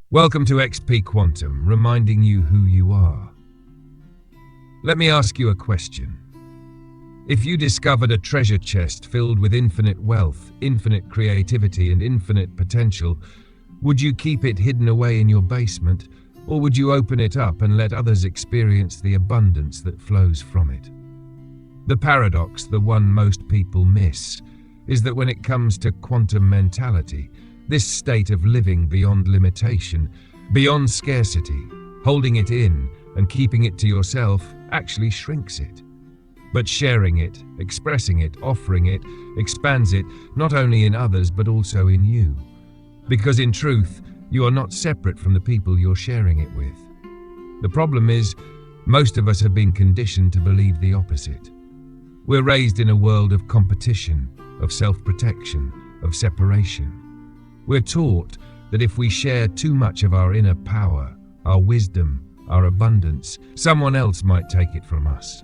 Welcome to XP Quantum, reminding you who you are. Let me ask you a question. If you discovered a treasure chest filled with infinite wealth, infinite creativity, and infinite potential, would you keep it hidden away in your basement, or would you open it up and let others experience the abundance that flows from it? The paradox, the one most people miss, is that when it comes to quantum mentality, this state of living beyond limitation, beyond scarcity, holding it in and keeping it to yourself actually shrinks it. But sharing it, expressing it, offering it, expands it, not only in others but also in you. Because in truth, you are not separate from the people you're sharing it with. The problem is, most of us have been conditioned to believe the opposite. We're raised in a world of competition, of self-protection, of separation. We're taught that if we share too much of our inner power, our wisdom, our abundance, someone else might take it from us.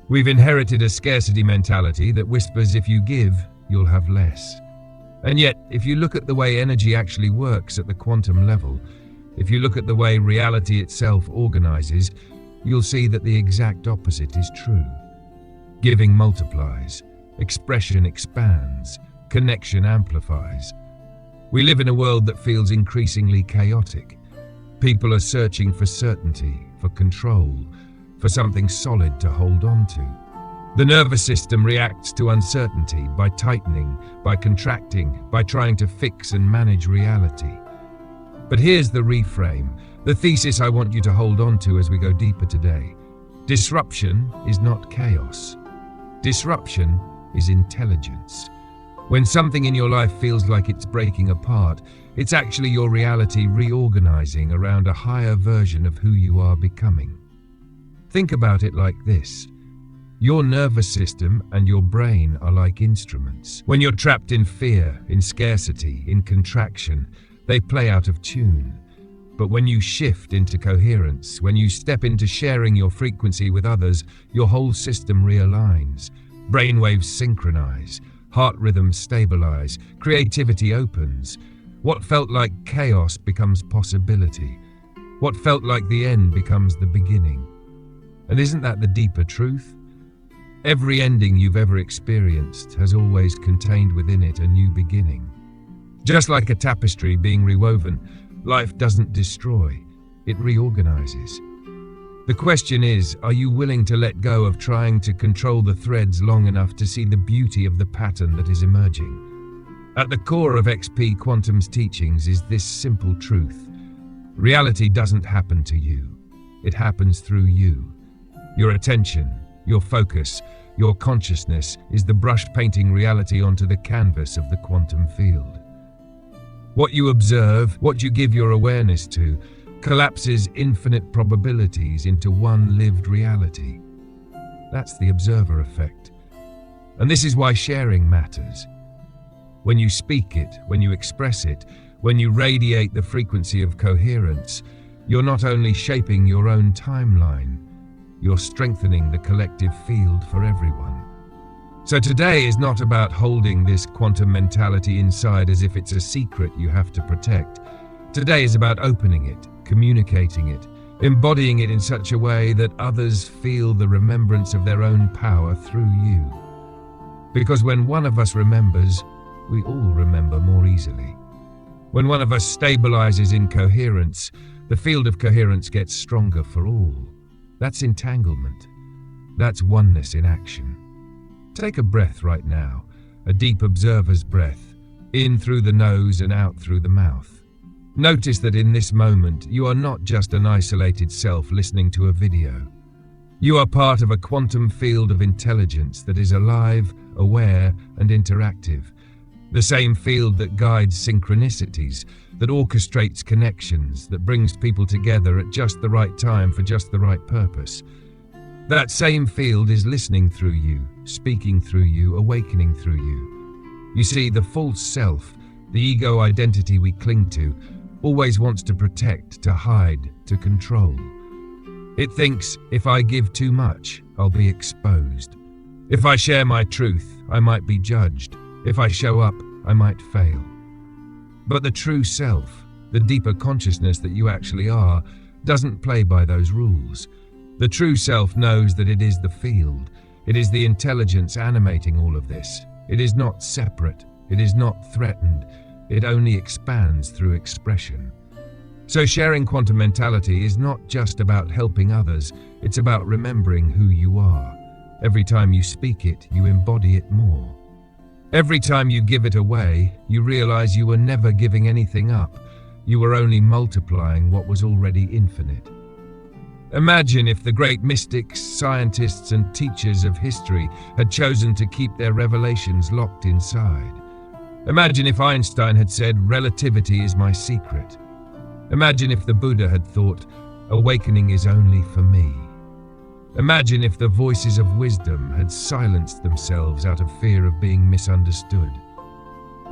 We've inherited a scarcity mentality that whispers if you give, you'll have less. And yet, if you look at the way energy actually works at the quantum level, if you look at the way reality itself organizes, you'll see that the exact opposite is true. Giving multiplies, expression expands, connection amplifies. We live in a world that feels increasingly chaotic. People are searching for certainty, for control, for something solid to hold on to. The nervous system reacts to uncertainty by tightening, by contracting, by trying to fix and manage reality. But here's the reframe, the thesis I want you to hold on to as we go deeper today. Disruption is not chaos. Disruption is intelligence. When something in your life feels like it's breaking apart, it's actually your reality reorganizing around a higher version of who you are becoming. Think about it like this. Your nervous system and your brain are like instruments. When you're trapped in fear, in scarcity, in contraction, they play out of tune. But when you shift into coherence, when you step into sharing your frequency with others, your whole system realigns. Brainwaves synchronize. Heart rhythms stabilize, creativity opens. What felt like chaos becomes possibility. What felt like the end becomes the beginning. And isn't that the deeper truth? Every ending you've ever experienced has always contained within it a new beginning. Just like a tapestry being rewoven, life doesn't destroy, it reorganizes. The question is, are you willing to let go of trying to control the threads long enough to see the beauty of the pattern that is emerging? At the core of XP Quantum's teachings is this simple truth. Reality doesn't happen to you. It happens through you. Your attention, your focus, your consciousness is the brush painting reality onto the canvas of the quantum field. What you observe, what you give your awareness to, collapses infinite probabilities into one lived reality. That's the observer effect. And this is why sharing matters. When you speak it, when you express it, when you radiate the frequency of coherence, you're not only shaping your own timeline, you're strengthening the collective field for everyone. So today is not about holding this quantum mentality inside as if it's a secret you have to protect. Today is about opening it, communicating it, embodying it in such a way that others feel the remembrance of their own power through you. Because when one of us remembers, we all remember more easily. When one of us stabilizes in coherence, the field of coherence gets stronger for all. That's entanglement. That's oneness in action. Take a breath right now, a deep observer's breath, in through the nose and out through the mouth. Notice that in this moment, you are not just an isolated self listening to a video. You are part of a quantum field of intelligence that is alive, aware, and interactive. The same field that guides synchronicities, that orchestrates connections, that brings people together at just the right time for just the right purpose. That same field is listening through you, speaking through you, awakening through you. You see, the false self, the ego identity we cling to, always wants to protect, to hide, to control. It thinks, if I give too much, I'll be exposed. If I share my truth, I might be judged. If I show up, I might fail. But the true self, the deeper consciousness that you actually are, doesn't play by those rules. The true self knows that it is the field. It is the intelligence animating all of this. It is not separate. It is not threatened. It only expands through expression. So sharing quantum mentality is not just about helping others, it's about remembering who you are. Every time you speak it, you embody it more. Every time you give it away, you realize you were never giving anything up. You were only multiplying what was already infinite. Imagine if the great mystics, scientists, and teachers of history had chosen to keep their revelations locked inside. Imagine if Einstein had said, "Relativity is my secret." Imagine if the Buddha had thought, "Awakening is only for me." Imagine if the voices of wisdom had silenced themselves out of fear of being misunderstood.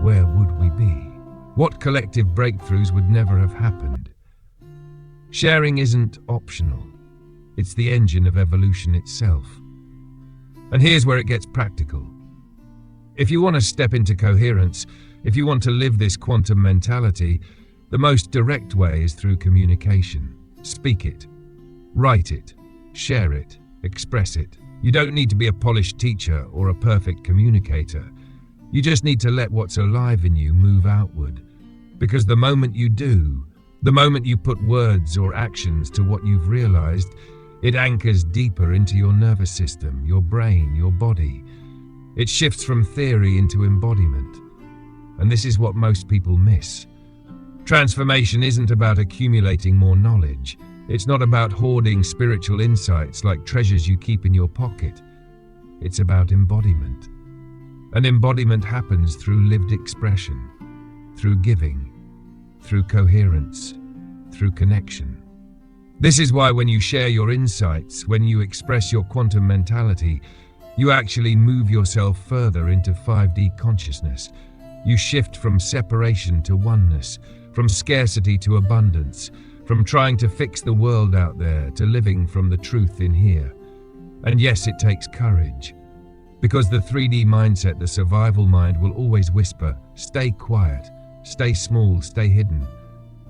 Where would we be? What collective breakthroughs would never have happened? Sharing isn't optional. It's the engine of evolution itself. And here's where it gets practical. If you want to step into coherence, if you want to live this quantum mentality, the most direct way is through communication. Speak it, write it, share it, express it. You don't need to be a polished teacher or a perfect communicator. You just need to let what's alive in you move outward. Because the moment you do, the moment you put words or actions to what you've realized, it anchors deeper into your nervous system, your brain, your body. It shifts from theory into embodiment. And this is what most people miss. Transformation isn't about accumulating more knowledge. It's not about hoarding spiritual insights like treasures you keep in your pocket. It's about embodiment. And embodiment happens through lived expression, through giving, through coherence, through connection. This is why when you share your insights, when you express your quantum mentality, you actually move yourself further into 5D consciousness. You shift from separation to oneness, from scarcity to abundance, from trying to fix the world out there to living from the truth in here. And yes, it takes courage. Because the 3D mindset, the survival mind, will always whisper, "Stay quiet, stay small, stay hidden."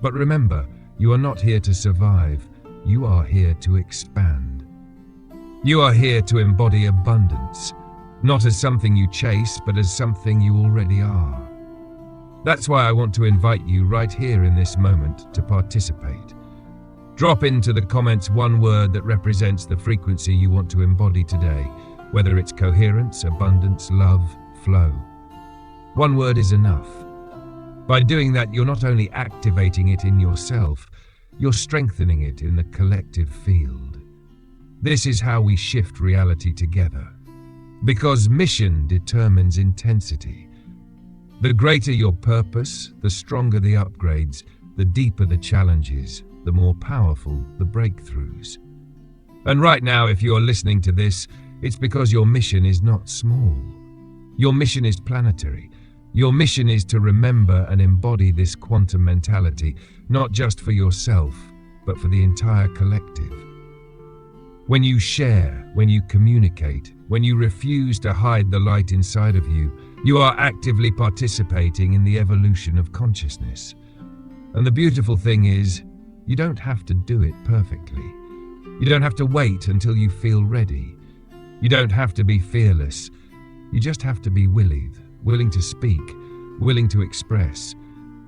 But remember, you are not here to survive. You are here to expand. You are here to embody abundance, not as something you chase, but as something you already are. That's why I want to invite you right here in this moment to participate. Drop into the comments one word that represents the frequency you want to embody today, whether it's coherence, abundance, love, flow. One word is enough. By doing that, you're not only activating it in yourself, you're strengthening it in the collective field. This is how we shift reality together. Because mission determines intensity. The greater your purpose, the stronger the upgrades, the deeper the challenges, the more powerful the breakthroughs. And right now, if you're listening to this, it's because your mission is not small. Your mission is planetary. Your mission is to remember and embody this quantum mentality, not just for yourself, but for the entire collective. When you share, when you communicate, when you refuse to hide the light inside of you, you are actively participating in the evolution of consciousness. And the beautiful thing is, you don't have to do it perfectly. You don't have to wait until you feel ready. You don't have to be fearless. You just have to be willing to speak, willing to express.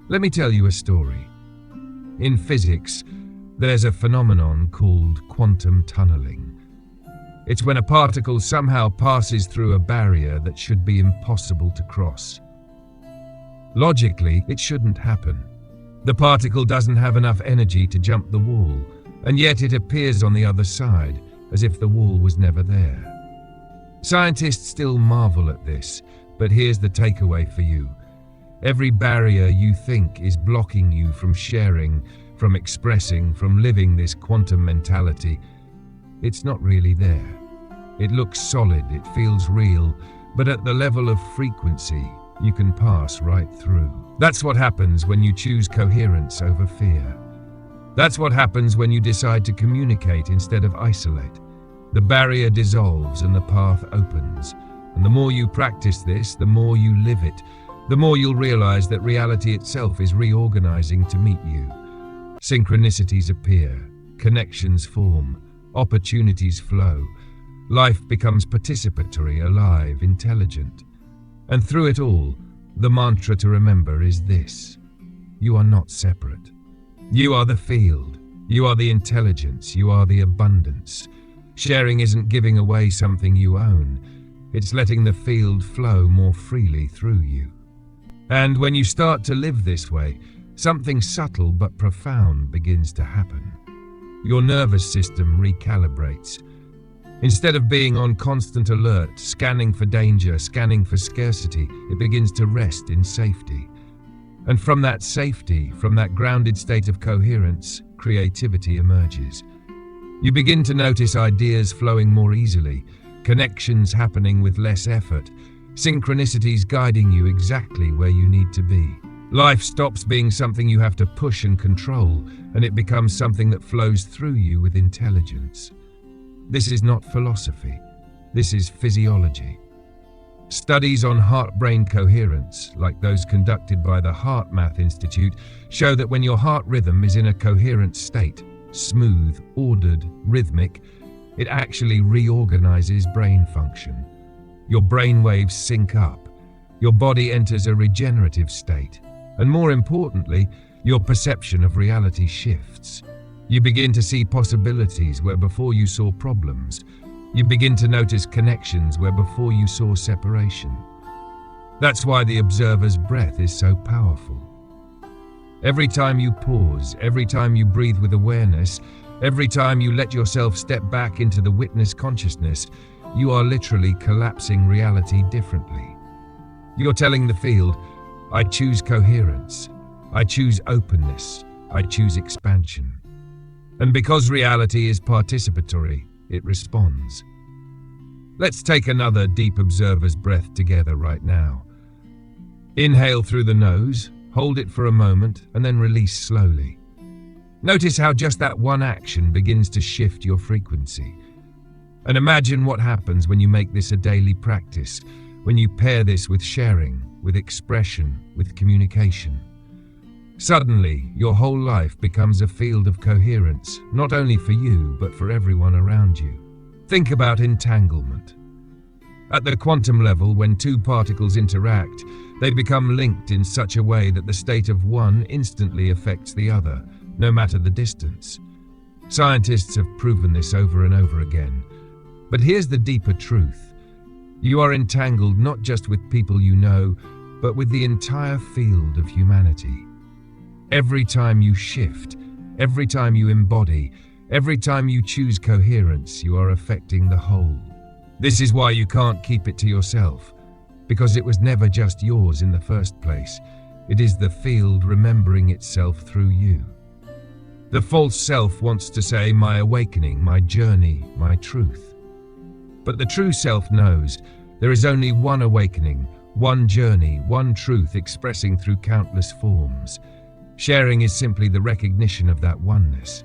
Let me tell you a story. In physics, there's a phenomenon called quantum tunneling. It's when a particle somehow passes through a barrier that should be impossible to cross. Logically, it shouldn't happen. The particle doesn't have enough energy to jump the wall, and yet it appears on the other side, as if the wall was never there. Scientists still marvel at this, but here's the takeaway for you. Every barrier you think is blocking you from sharing, from expressing, from living this quantum mentality, it's not really there. It looks solid, it feels real, but at the level of frequency, you can pass right through. That's what happens when you choose coherence over fear. That's what happens when you decide to communicate instead of isolate. The barrier dissolves and the path opens. And the more you practice this, the more you live it, the more you'll realize that reality itself is reorganizing to meet you. Synchronicities appear, connections form, opportunities flow. Life becomes participatory, alive, intelligent. And through it all, the mantra to remember is this: you are not separate. You are the field. You are the intelligence. You are the abundance. Sharing isn't giving away something you own. It's letting the field flow more freely through you. And when you start to live this way, something subtle but profound begins to happen. Your nervous system recalibrates. Instead of being on constant alert, scanning for danger, scanning for scarcity, it begins to rest in safety. And from that safety, from that grounded state of coherence, creativity emerges. You begin to notice ideas flowing more easily, connections happening with less effort, synchronicities guiding you exactly where you need to be. Life stops being something you have to push and control, and it becomes something that flows through you with intelligence. This is not philosophy. This is physiology. Studies on heart-brain coherence, like those conducted by the Heart Math Institute, show that when your heart rhythm is in a coherent state, smooth, ordered, rhythmic, it actually reorganizes brain function. Your brain waves sync up. Your body enters a regenerative state. And more importantly, your perception of reality shifts. You begin to see possibilities where before you saw problems. You begin to notice connections where before you saw separation. That's why the observer's breath is so powerful. Every time you pause, every time you breathe with awareness, every time you let yourself step back into the witness consciousness, you are literally collapsing reality differently. You're telling the field, I choose coherence, I choose openness, I choose expansion. And because reality is participatory, it responds. Let's take another deep observer's breath together right now. Inhale through the nose, hold it for a moment, and then release slowly. Notice how just that one action begins to shift your frequency. And imagine what happens when you make this a daily practice, when you pair this with sharing, with expression, with communication. Suddenly, your whole life becomes a field of coherence, not only for you, but for everyone around you. Think about entanglement. At the quantum level, when two particles interact, they become linked in such a way that the state of one instantly affects the other, no matter the distance. Scientists have proven this over and over again. But here's the deeper truth. You are entangled not just with people you know, but with the entire field of humanity. Every time you shift, every time you embody, every time you choose coherence, you are affecting the whole. This is why you can't keep it to yourself, because it was never just yours in the first place. It is the field remembering itself through you. The false self wants to say, my awakening, my journey, my truth. But the true self knows there is only one awakening, one journey, one truth expressing through countless forms. Sharing is simply the recognition of that oneness.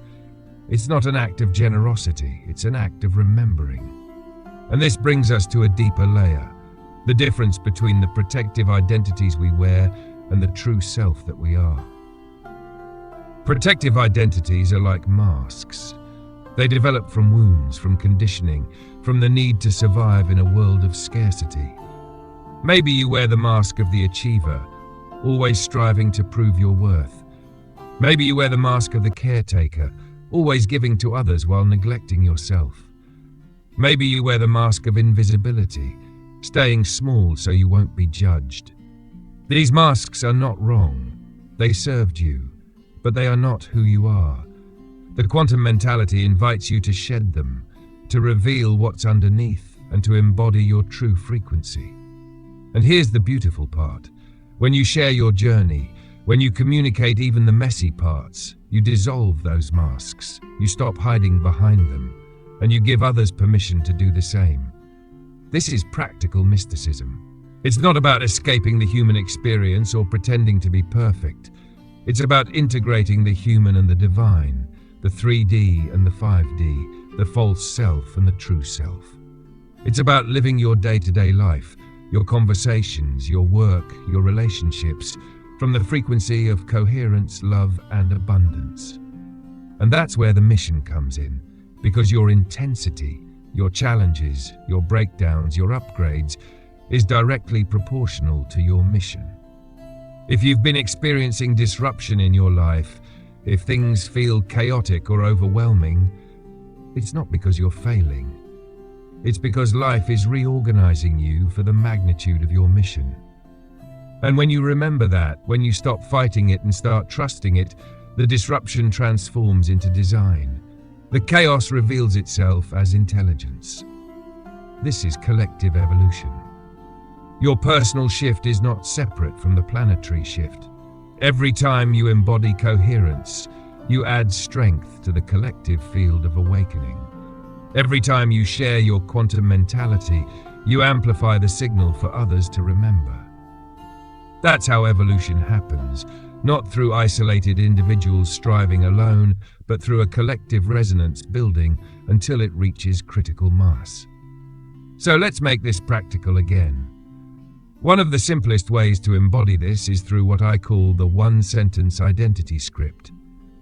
It's not an act of generosity, it's an act of remembering. And this brings us to a deeper layer, the difference between the protective identities we wear and the true self that we are. Protective identities are like masks. They develop from wounds, from conditioning, from the need to survive in a world of scarcity. Maybe you wear the mask of the achiever, always striving to prove your worth. Maybe you wear the mask of the caretaker, always giving to others while neglecting yourself. Maybe you wear the mask of invisibility, staying small so you won't be judged. These masks are not wrong. They served you, but they are not who you are. The quantum mentality invites you to shed them, to reveal what's underneath, and to embody your true frequency. And here's the beautiful part. When you share your journey, when you communicate even the messy parts, you dissolve those masks, you stop hiding behind them, and you give others permission to do the same. This is practical mysticism. It's not about escaping the human experience or pretending to be perfect. It's about integrating the human and the divine, the 3D and the 5D, the false self and the true self. It's about living your day-to-day life, your conversations, your work, your relationships, from the frequency of coherence, love, and abundance. And that's where the mission comes in, because your intensity, your challenges, your breakdowns, your upgrades, is directly proportional to your mission. If you've been experiencing disruption in your life, if things feel chaotic or overwhelming, it's not because you're failing. It's because life is reorganizing you for the magnitude of your mission. And when you remember that, when you stop fighting it and start trusting it, the disruption transforms into design. The chaos reveals itself as intelligence. This is collective evolution. Your personal shift is not separate from the planetary shift. Every time you embody coherence, you add strength to the collective field of awakening. Every time you share your quantum mentality, you amplify the signal for others to remember. That's how evolution happens, not through isolated individuals striving alone, but through a collective resonance building until it reaches critical mass. So let's make this practical again. One of the simplest ways to embody this is through what I call the one-sentence identity script.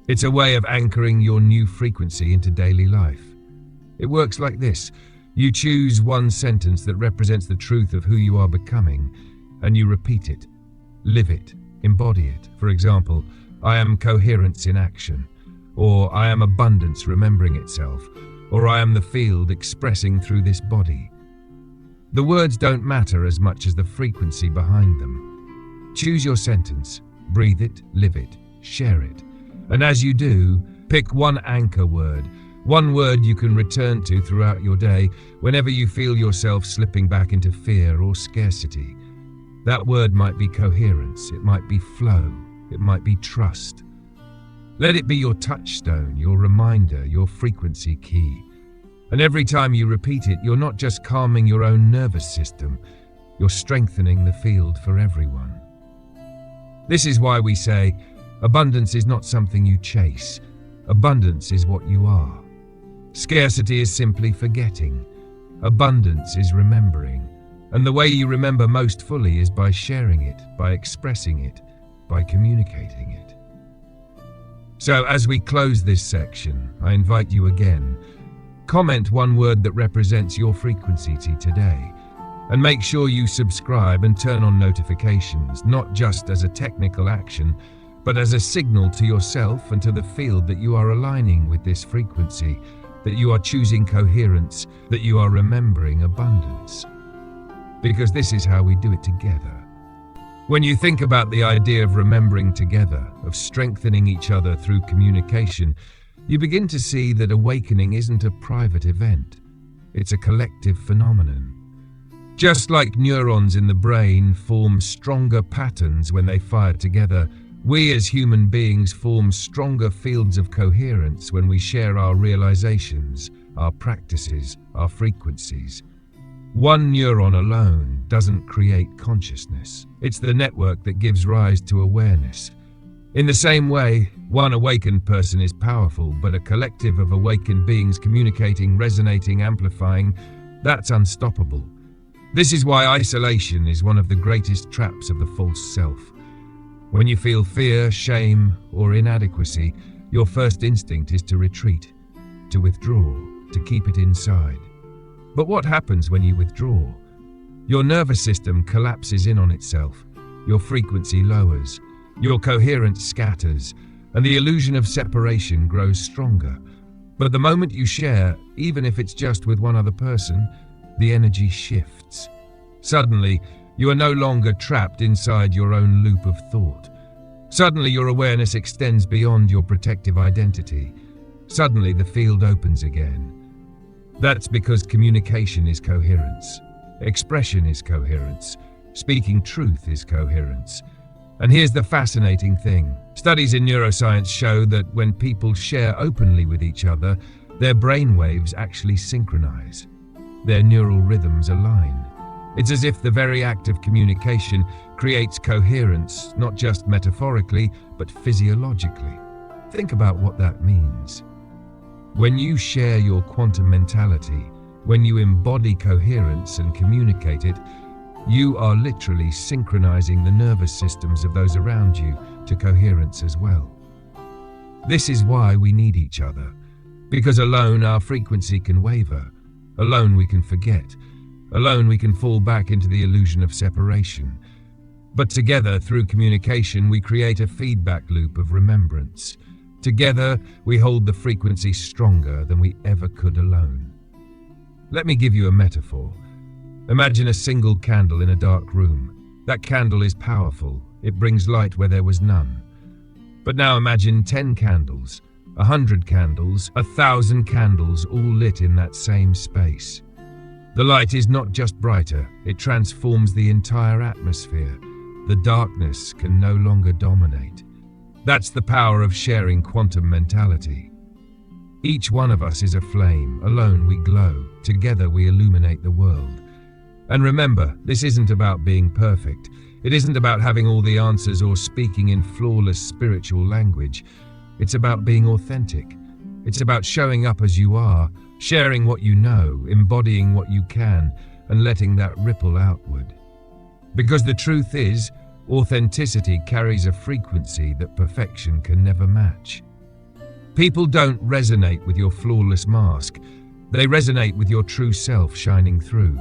It's a way of anchoring your new frequency into daily life. It works like this. You choose one sentence that represents the truth of who you are becoming, and you repeat it, live it, embody it. For example, I am coherence in action, or I am abundance remembering itself, or I am the field expressing through this body. The words don't matter as much as the frequency behind them. Choose your sentence, breathe it, live it, share it. And as you do, pick one anchor word, one word you can return to throughout your day whenever you feel yourself slipping back into fear or scarcity. That word might be coherence, it might be flow, it might be trust. Let it be your touchstone, your reminder, your frequency key. And every time you repeat it, you're not just calming your own nervous system, you're strengthening the field for everyone. This is why we say, abundance is not something you chase. Abundance is what you are. Scarcity is simply forgetting. Abundance is remembering. And the way you remember most fully is by sharing it, by expressing it, by communicating it. So as we close this section, I invite you again, comment one word that represents your frequency today, and make sure you subscribe and turn on notifications, not just as a technical action, but as a signal to yourself and to the field that you are aligning with this frequency, that you are choosing coherence, that you are remembering abundance. Because this is how we do it together. When you think about the idea of remembering together, of strengthening each other through communication, you begin to see that awakening isn't a private event. It's a collective phenomenon. Just like neurons in the brain form stronger patterns when they fire together, we as human beings form stronger fields of coherence when we share our realizations, our practices, our frequencies. One neuron alone doesn't create consciousness. It's the network that gives rise to awareness. In the same way, one awakened person is powerful, but a collective of awakened beings communicating, resonating, amplifying, that's unstoppable. This is why isolation is one of the greatest traps of the false self. When you feel fear, shame, or inadequacy, your first instinct is to retreat, to withdraw, to keep it inside. But what happens when you withdraw? Your nervous system collapses in on itself, your frequency lowers, your coherence scatters, and the illusion of separation grows stronger. But the moment you share, even if it's just with one other person, the energy shifts. Suddenly, you are no longer trapped inside your own loop of thought. Suddenly, your awareness extends beyond your protective identity. Suddenly, the field opens again. That's because communication is coherence. Expression is coherence. Speaking truth is coherence. And here's the fascinating thing. Studies in neuroscience show that when people share openly with each other, their brain waves actually synchronize. Their neural rhythms align. It's as if the very act of communication creates coherence, not just metaphorically, but physiologically. Think about what that means. When you share your quantum mentality, when you embody coherence and communicate it, you are literally synchronizing the nervous systems of those around you to coherence as well. This is why we need each other, because alone our frequency can waver, alone we can forget, alone we can fall back into the illusion of separation. But together, through communication, we create a feedback loop of remembrance. Together, we hold the frequency stronger than we ever could alone. Let me give you a metaphor. Imagine a single candle in a dark room. That candle is powerful. It brings light where there was none. But now imagine 10 candles, 100 candles, 1,000 candles all lit in that same space. The light is not just brighter, it transforms the entire atmosphere. The darkness can no longer dominate. That's the power of sharing quantum mentality. Each one of us is a flame. Alone we glow. Together we illuminate the world. And remember, this isn't about being perfect. It isn't about having all the answers or speaking in flawless spiritual language. It's about being authentic. It's about showing up as you are, sharing what you know, embodying what you can, and letting that ripple outward. Because the truth is, authenticity carries a frequency that perfection can never match. People don't resonate with your flawless mask. They resonate with your true self shining through.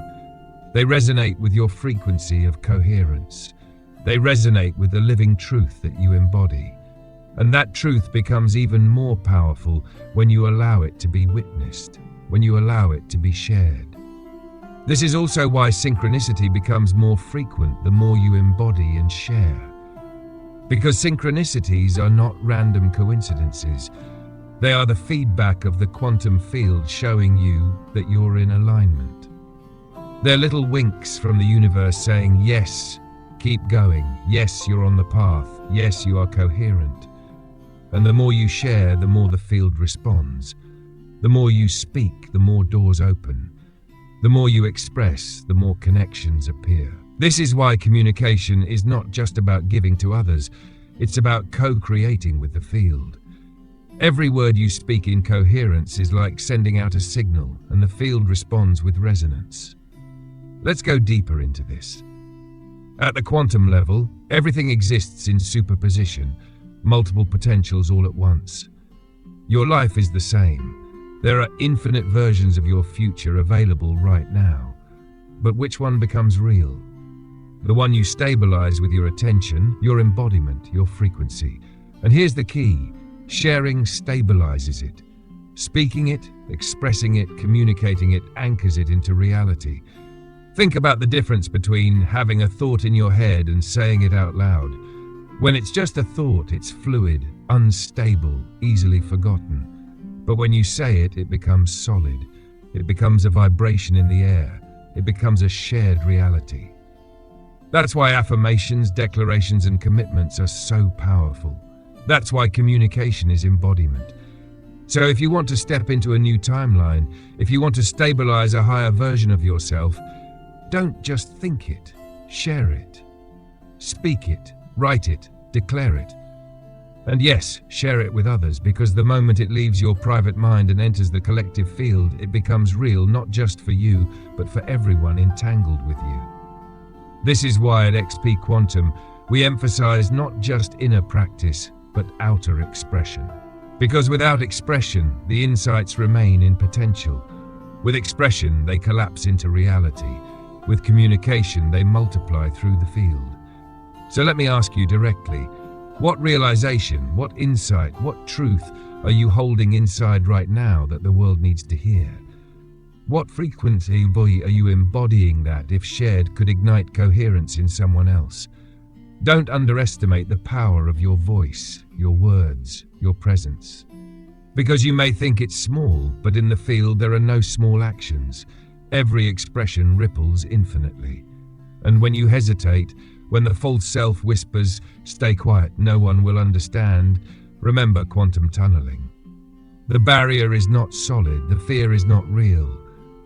They resonate with your frequency of coherence. They resonate with the living truth that you embody. And that truth becomes even more powerful when you allow it to be witnessed, when you allow it to be shared. This is also why synchronicity becomes more frequent the more you embody and share. Because synchronicities are not random coincidences. They are the feedback of the quantum field showing you that you're in alignment. They're little winks from the universe saying, yes, keep going. Yes, you're on the path. Yes, you are coherent. And the more you share, the more the field responds. The more you speak, the more doors open. The more you express, the more connections appear. This is why communication is not just about giving to others, it's about co-creating with the field. Every word you speak in coherence is like sending out a signal, and the field responds with resonance. Let's go deeper into this. At the quantum level, everything exists in superposition, multiple potentials all at once. Your life is the same. There are infinite versions of your future available right now. But which one becomes real? The one you stabilize with your attention, your embodiment, your frequency. And here's the key. Sharing stabilizes it. Speaking it, expressing it, communicating it anchors it into reality. Think about the difference between having a thought in your head and saying it out loud. When it's just a thought, it's fluid, unstable, easily forgotten. But when you say it, it becomes solid. It becomes a vibration in the air. It becomes a shared reality. That's why affirmations, declarations, and commitments are so powerful. That's why communication is embodiment. So if you want to step into a new timeline, if you want to stabilize a higher version of yourself, don't just think it, share it. Speak it, write it, declare it. And yes, share it with others, because the moment it leaves your private mind and enters the collective field, it becomes real not just for you, but for everyone entangled with you. This is why at XP Quantum, we emphasize not just inner practice, but outer expression. Because without expression, the insights remain in potential. With expression, they collapse into reality. With communication, they multiply through the field. So let me ask you directly, what realization, what insight, what truth are you holding inside right now that the world needs to hear? What frequency are you embodying that, if shared, could ignite coherence in someone else? Don't underestimate the power of your voice, your words, your presence. Because you may think it's small, but in the field there are no small actions. Every expression ripples infinitely. And when you hesitate, when the false self whispers, "Stay quiet, no one will understand," remember quantum tunneling. The barrier is not solid, the fear is not real.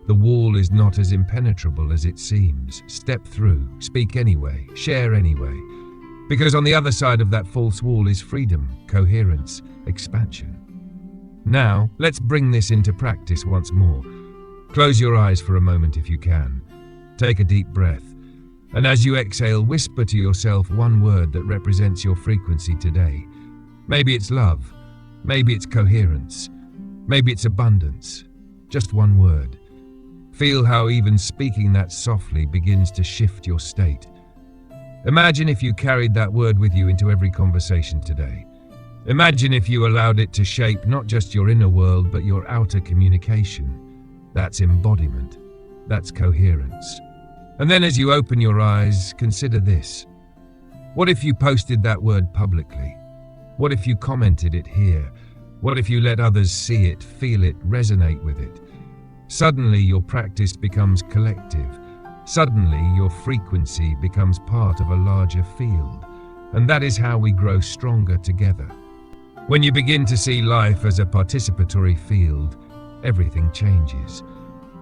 The wall is not as impenetrable as it seems. Step through, speak anyway, share anyway. Because on the other side of that false wall is freedom, coherence, expansion. Now, let's bring this into practice once more. Close your eyes for a moment if you can. Take a deep breath. And as you exhale, whisper to yourself one word that represents your frequency today. Maybe it's love, maybe it's coherence, maybe it's abundance. Just one word. Feel how even speaking that softly begins to shift your state. Imagine if you carried that word with you into every conversation today. Imagine if you allowed it to shape not just your inner world, but your outer communication. That's embodiment. That's coherence. And then as you open your eyes, consider this. What if you posted that word publicly? What if you commented it here? What if you let others see it, feel it, resonate with it? Suddenly your practice becomes collective. Suddenly your frequency becomes part of a larger field. And that is how we grow stronger together. When you begin to see life as a participatory field, everything changes.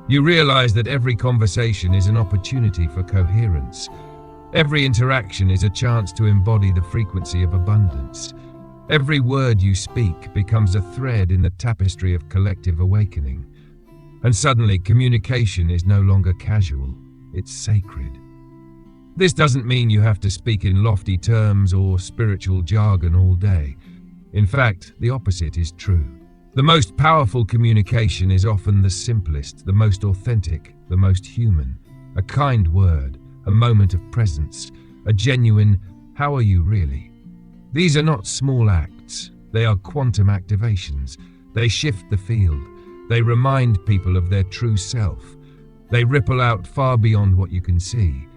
You realize that every conversation is an opportunity for coherence. Every interaction is a chance to embody the frequency of abundance. Every word you speak becomes a thread in the tapestry of collective awakening. And suddenly, communication is no longer casual, it's sacred. This doesn't mean you have to speak in lofty terms or spiritual jargon all day. In fact, the opposite is true. The most powerful communication is often the simplest, the most authentic, the most human. A kind word, a moment of presence, a genuine, "How are you really?" These are not small acts, they are quantum activations. They shift the field. They remind people of their true self. They ripple out far beyond what you can see.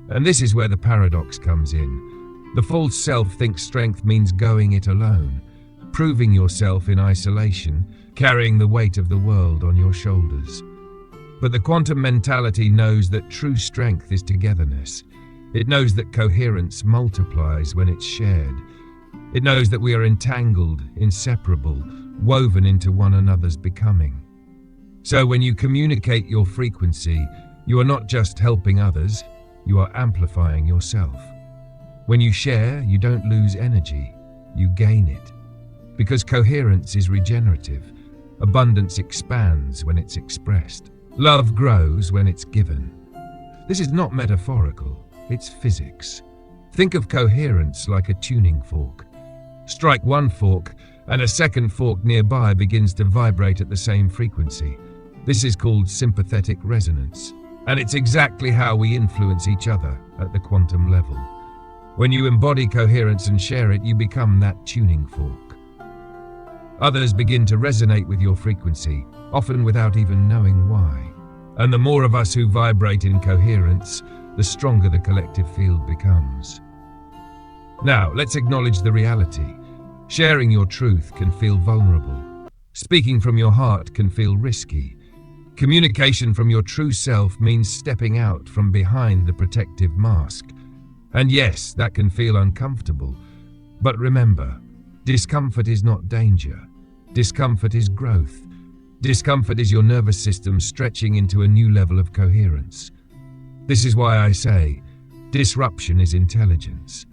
And this is where the paradox comes in. The false self thinks strength means going it alone, proving yourself in isolation, carrying the weight of the world on your shoulders. But the quantum mentality knows that true strength is togetherness. It knows that coherence multiplies when it's shared. It knows that we are entangled, inseparable, woven into one another's becoming. So when you communicate your frequency, you are not just helping others, you are amplifying yourself. When you share, you don't lose energy, you gain it. Because coherence is regenerative, abundance expands when it's expressed. Love grows when it's given. This is not metaphorical, it's physics. Think of coherence like a tuning fork. Strike one fork, and a second fork nearby begins to vibrate at the same frequency. This is called sympathetic resonance, and it's exactly how we influence each other at the quantum level. When you embody coherence and share it, you become that tuning fork. Others begin to resonate with your frequency, often without even knowing why. And the more of us who vibrate in coherence, the stronger the collective field becomes. Now, let's acknowledge the reality. Sharing your truth can feel vulnerable. Speaking from your heart can feel risky. Communication from your true self means stepping out from behind the protective mask. And yes, that can feel uncomfortable. But remember, discomfort is not danger. Discomfort is growth. Discomfort is your nervous system stretching into a new level of coherence. This is why I say, disruption is intelligence.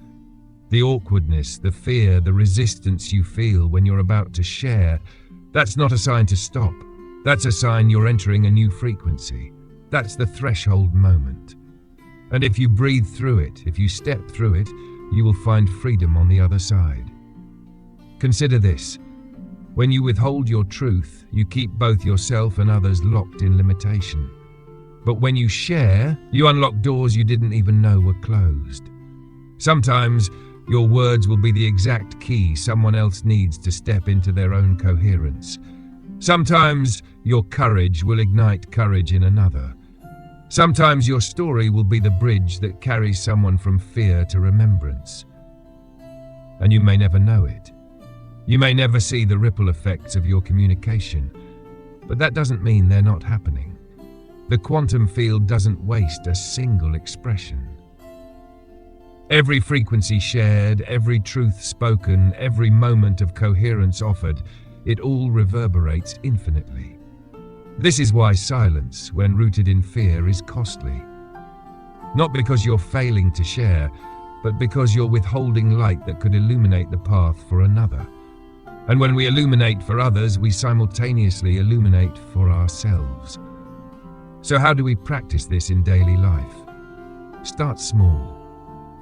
The awkwardness, the fear, the resistance you feel when you're about to share, that's not a sign to stop. That's a sign you're entering a new frequency. That's the threshold moment. And if you breathe through it, if you step through it, you will find freedom on the other side. Consider this. When you withhold your truth, you keep both yourself and others locked in limitation. But when you share, you unlock doors you didn't even know were closed. Sometimes, your words will be the exact key someone else needs to step into their own coherence. Sometimes, your courage will ignite courage in another. Sometimes your story will be the bridge that carries someone from fear to remembrance. And you may never know it. You may never see the ripple effects of your communication, but that doesn't mean they're not happening. The quantum field doesn't waste a single expression. Every frequency shared, every truth spoken, every moment of coherence offered, it all reverberates infinitely. This is why silence, when rooted in fear, is costly. Not because you're failing to share, but because you're withholding light that could illuminate the path for another. And when we illuminate for others, we simultaneously illuminate for ourselves. So how do we practice this in daily life? Start small.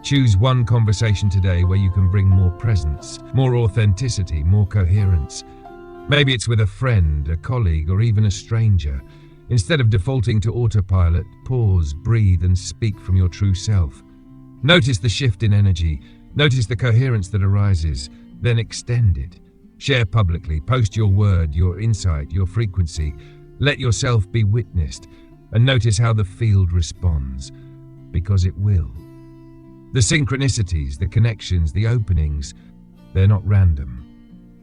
Choose one conversation today where you can bring more presence, more authenticity, more coherence. Maybe it's with a friend, a colleague, or even a stranger. Instead of defaulting to autopilot, pause, breathe, and speak from your true self. Notice the shift in energy. Notice the coherence that arises. Then extend it. Share publicly. Post your word, your insight, your frequency. Let yourself be witnessed. And notice how the field responds. Because it will. The synchronicities, the connections, the openings, they're not random.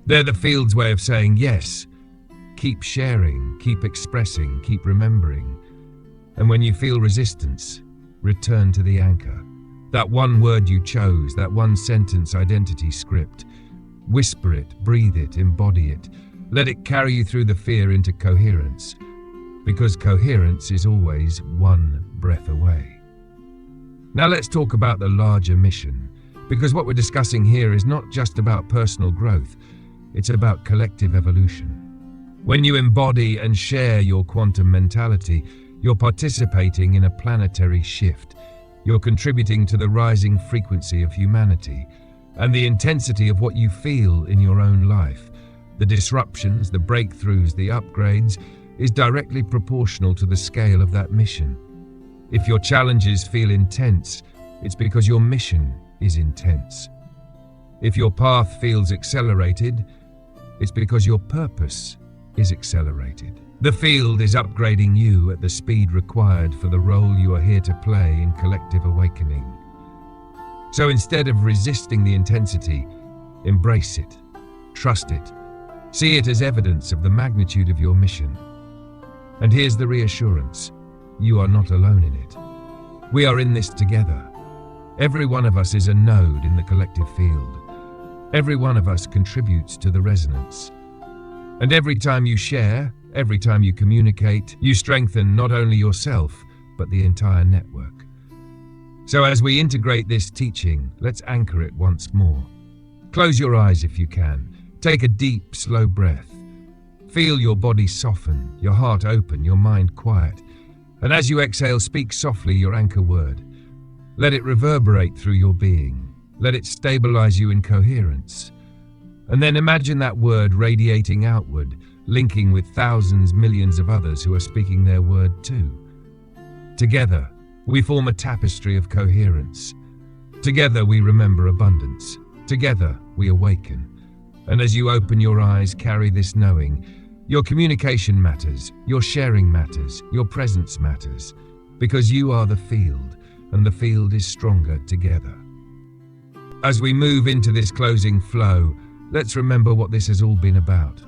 They're the field's way of saying yes. Keep sharing, keep expressing, keep remembering. And when you feel resistance, return to the anchor. That one word you chose, that one sentence identity script. Whisper it, breathe it, embody it. Let it carry you through the fear into coherence. Because coherence is always one breath away. Now let's talk about the larger mission, because what we're discussing here is not just about personal growth, it's about collective evolution. When you embody and share your quantum mentality, you're participating in a planetary shift. You're contributing to the rising frequency of humanity and the intensity of what you feel in your own life. The disruptions, the breakthroughs, the upgrades is directly proportional to the scale of that mission. If your challenges feel intense, it's because your mission is intense. If your path feels accelerated, it's because your purpose is accelerated. The field is upgrading you at the speed required for the role you are here to play in collective awakening. So instead of resisting the intensity, embrace it, trust it, see it as evidence of the magnitude of your mission. And here's the reassurance. You are not alone in it. We are in this together. Every one of us is a node in the collective field. Every one of us contributes to the resonance. And every time you share, every time you communicate, you strengthen not only yourself, but the entire network. So as we integrate this teaching, let's anchor it once more. Close your eyes if you can. Take a deep, slow breath. Feel your body soften, your heart open, your mind quiet. And as you exhale, speak softly your anchor word. Let it reverberate through your being. Let it stabilize you in coherence. And then imagine that word radiating outward, linking with thousands, millions of others who are speaking their word too. Together, we form a tapestry of coherence. Together, we remember abundance. Together, we awaken. And as you open your eyes, carry this knowing. Your communication matters, your sharing matters, your presence matters, because you are the field, and the field is stronger together. As we move into this closing flow, let's remember what this has all been about.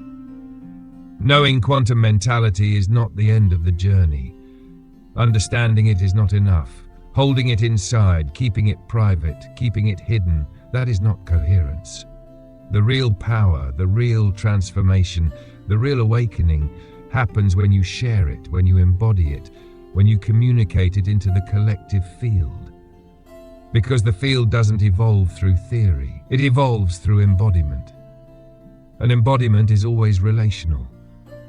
Knowing quantum mentality is not the end of the journey. Understanding it is not enough. Holding it inside, keeping it private, keeping it hidden, that is not coherence. The real power, the real transformation, the real awakening happens when you share it, when you embody it, when you communicate it into the collective field. Because the field doesn't evolve through theory, it evolves through embodiment. And embodiment is always relational.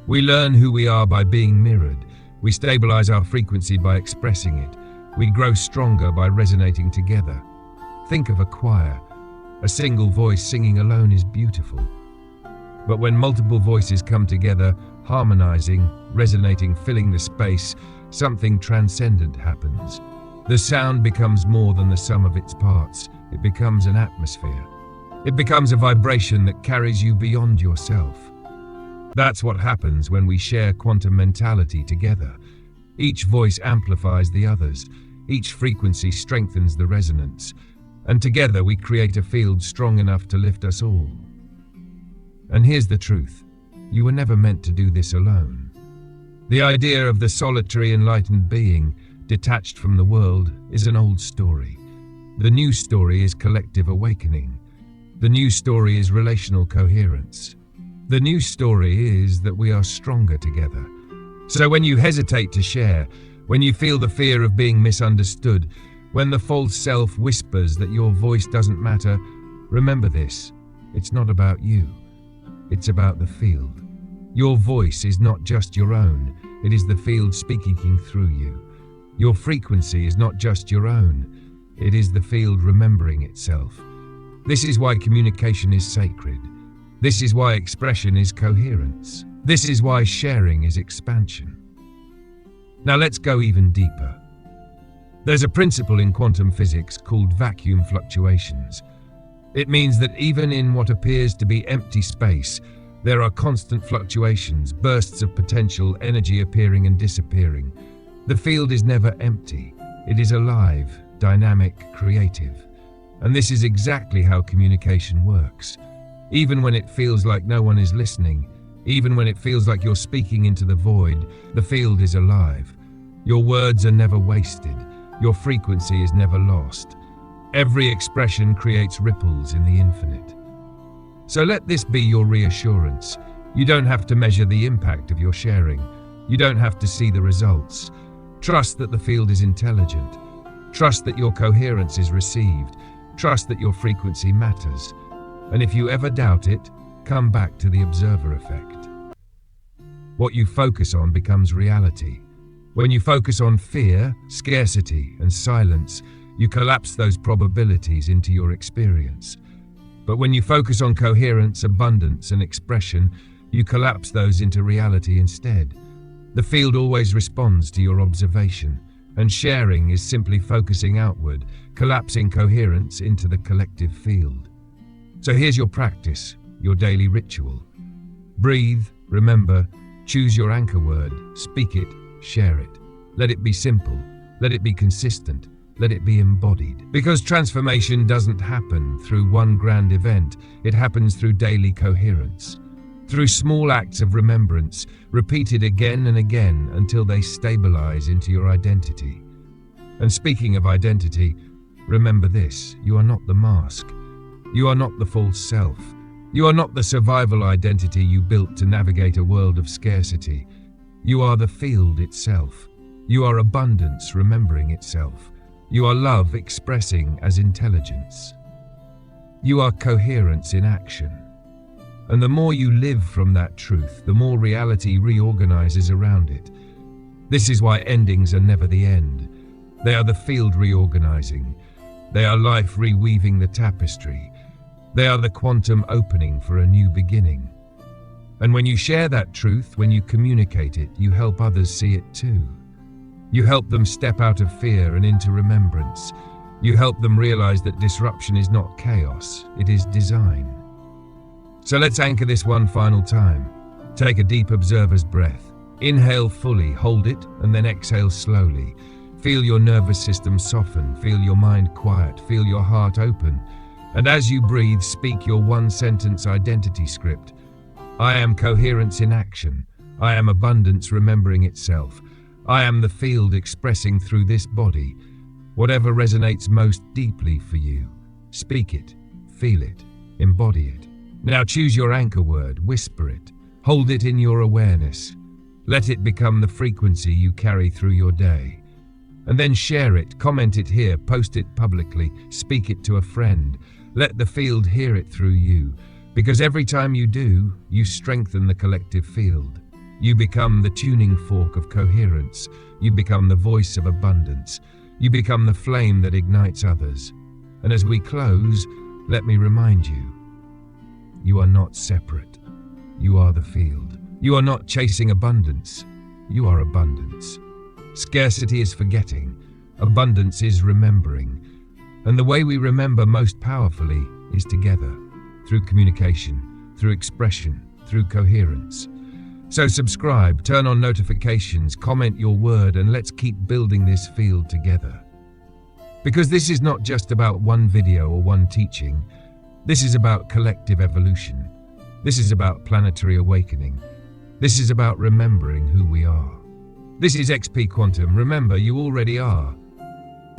We learn who we are by being mirrored. We stabilize our frequency by expressing it. We grow stronger by resonating together. Think of a choir. A single voice singing alone is beautiful. But when multiple voices come together, harmonizing, resonating, filling the space, something transcendent happens. The sound becomes more than the sum of its parts. It becomes an atmosphere. It becomes a vibration that carries you beyond yourself. That's what happens when we share quantum mentality together. Each voice amplifies the others. Each frequency strengthens the resonance. And together we create a field strong enough to lift us all. And here's the truth. You were never meant to do this alone. The idea of the solitary enlightened being, detached from the world, is an old story. The new story is collective awakening. The new story is relational coherence. The new story is that we are stronger together. So when you hesitate to share, when you feel the fear of being misunderstood, when the false self whispers that your voice doesn't matter, remember this. It's not about you. It's about the field. Your voice is not just your own. It is the field speaking through you. Your frequency is not just your own, it is the field remembering itself. This is why communication is sacred. This is why expression is coherence. This is why sharing is expansion. Now let's go even deeper. There's a principle in quantum physics called vacuum fluctuations. It means that even in what appears to be empty space, there are constant fluctuations, bursts of potential energy appearing and disappearing. The field is never empty. It is alive, dynamic, creative. And this is exactly how communication works. Even when it feels like no one is listening, even when it feels like you're speaking into the void, the field is alive. Your words are never wasted. Your frequency is never lost. Every expression creates ripples in the infinite. So let this be your reassurance. You don't have to measure the impact of your sharing. You don't have to see the results. Trust that the field is intelligent. Trust that your coherence is received. Trust that your frequency matters. And if you ever doubt it, come back to the observer effect. What you focus on becomes reality. When you focus on fear, scarcity, and silence, you collapse those probabilities into your experience. But when you focus on coherence, abundance, and expression, you collapse those into reality instead. The field always responds to your observation, and sharing is simply focusing outward, collapsing coherence into the collective field. So here's your practice, your daily ritual. Breathe, remember, choose your anchor word, speak it, share it. Let it be simple, let it be consistent, let it be embodied. Because transformation doesn't happen through one grand event, it happens through daily coherence. Through small acts of remembrance, repeated again and again until they stabilize into your identity. And speaking of identity, remember this, you are not the mask. You are not the false self. You are not the survival identity you built to navigate a world of scarcity. You are the field itself. You are abundance remembering itself. You are love expressing as intelligence. You are coherence in action. And the more you live from that truth, the more reality reorganizes around it. This is why endings are never the end. They are the field reorganizing. They are life reweaving the tapestry. They are the quantum opening for a new beginning. And when you share that truth, when you communicate it, you help others see it too. You help them step out of fear and into remembrance. You help them realize that disruption is not chaos, it is design. So let's anchor this one final time. Take a deep observer's breath. Inhale fully, hold it, and then exhale slowly. Feel your nervous system soften, feel your mind quiet, feel your heart open. And as you breathe, speak your one-sentence identity script. I am coherence in action. I am abundance remembering itself. I am the field expressing through this body. Whatever resonates most deeply for you, speak it, feel it, embody it. Now choose your anchor word, whisper it, hold it in your awareness. Let it become the frequency you carry through your day. And then share it, comment it here, post it publicly, speak it to a friend. Let the field hear it through you, because every time you do, you strengthen the collective field. You become the tuning fork of coherence. You become the voice of abundance. You become the flame that ignites others. And as we close, let me remind you, you are not separate. You are the field. You are not chasing abundance. You are abundance. Scarcity is forgetting. Abundance is remembering. And the way we remember most powerfully is together, through communication, through expression, through coherence. So subscribe, turn on notifications, comment your word, and let's keep building this field together. Because this is not just about one video or one teaching. This is about collective evolution. This is about planetary awakening. This is about remembering who we are. This is XP Quantum. Remember, you already are.